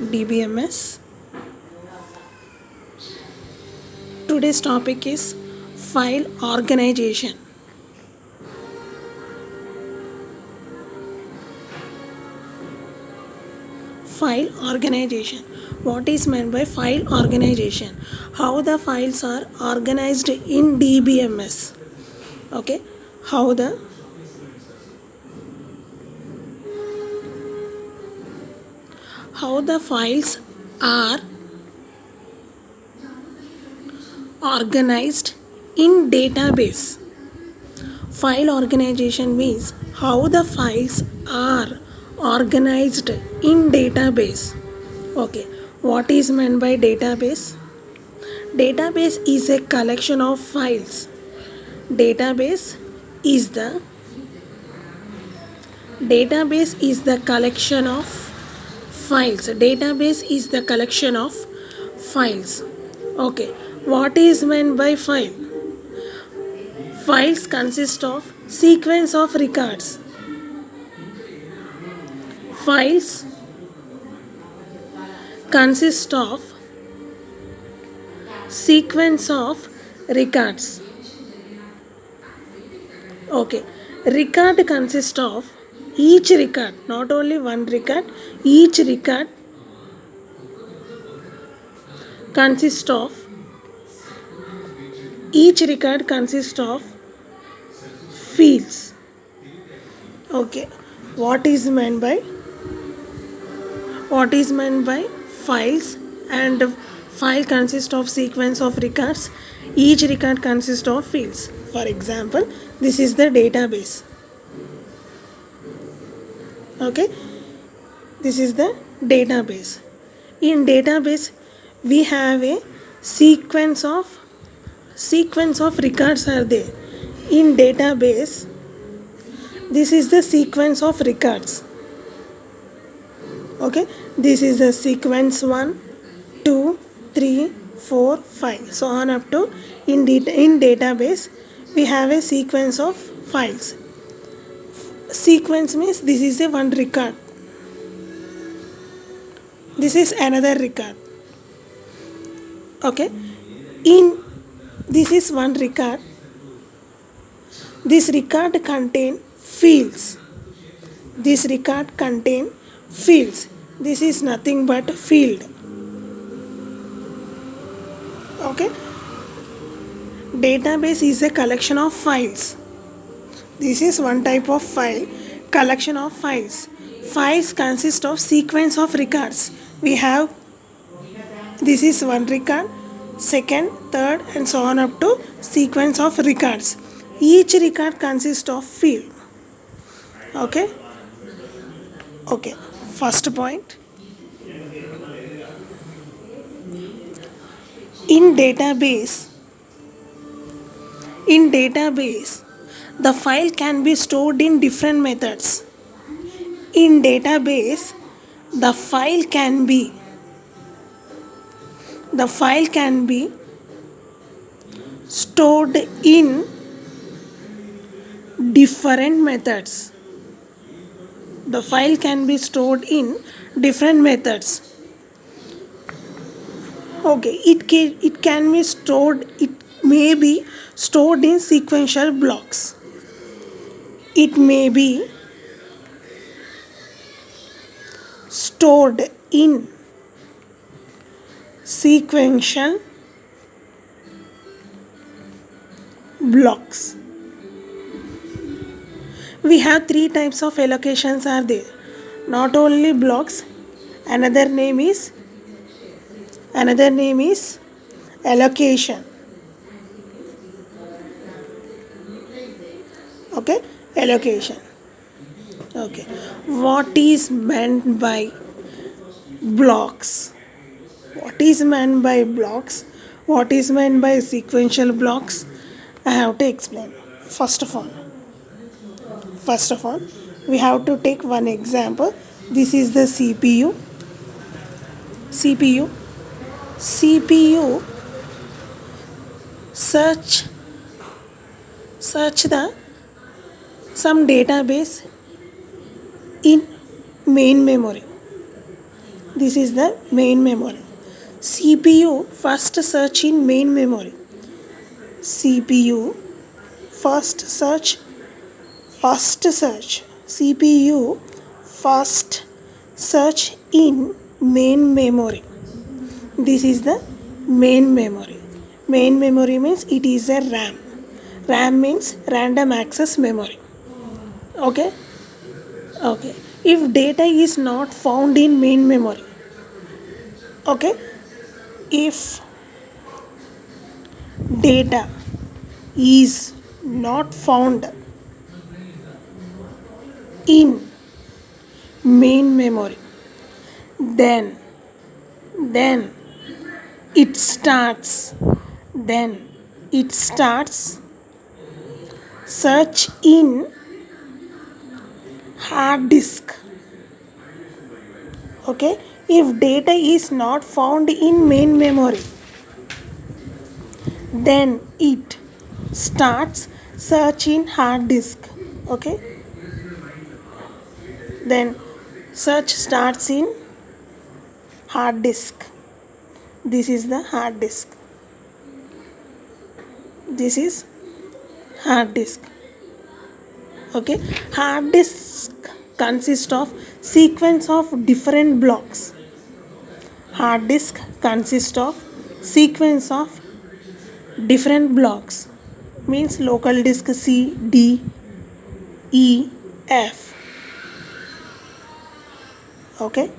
DBMS. Today's topic is file organization. File organization. What is meant by file organization? How the files are organized in DBMS. Okay, how the files are organized in database. File organization means how the files are organized in database. Okay, what is meant by database? Database is a collection of files. Database is the collection of files. Database is the collection of files. Okay, what is meant by file? Files consist of sequence of records. Files consist of sequence of records. Okay, record consists of each record, not only one record, each record consists of fields. Okay, what is meant by files? And file consists of sequence of records. Each record consists of fields. For example, this is the database. Okay, this is the database. In database we have a sequence of records are there. In database, this is the sequence of records. Okay, this is the sequence 1, 2, 3, 4, 5, so on up to in database we have a sequence of files. Sequence means this is a one record, this is another record. Okay, in this is one record, this record contain fields. This record contain fields. This is nothing but field. Okay, database is a collection of files. This is one type of file, collection of files. Files consist of sequence of records. We have, this is one record, second, third, and so on up to sequence of records. Each record consists of field. Okay, first point, in database the file can be stored in different methods. In database the file can be stored in different methods. The file can be stored in different methods. Okay, it can be stored, it may be stored in sequential blocks. It may be stored in sequential blocks. We have three types of allocations are there. Not only blocks, another name is allocation. Okay, allocation. Okay, what is meant by blocks? What is meant by blocks? What is meant by sequential blocks? I have to explain. First of all, we have to take one example. This is the CPU. Search the some database in main memory. This is the main memory. CPU first search in main memory. CPU first search. CPU first search in main memory. This is the main memory. Main memory means it is a RAM. RAM means random access memory. Okay? Okay. If data is not found in main memory, okay? If data is not found in main memory, then it starts search in hard disk. Okay, if data is not found in main memory, then it starts search in hard disk. Okay, then search starts in hard disk. This is the hard disk. This is hard disk. Okay, hard disk consists of sequence of different blocks. Hard disk consists of sequence of different blocks, means local disk C, D, E, F. Okay.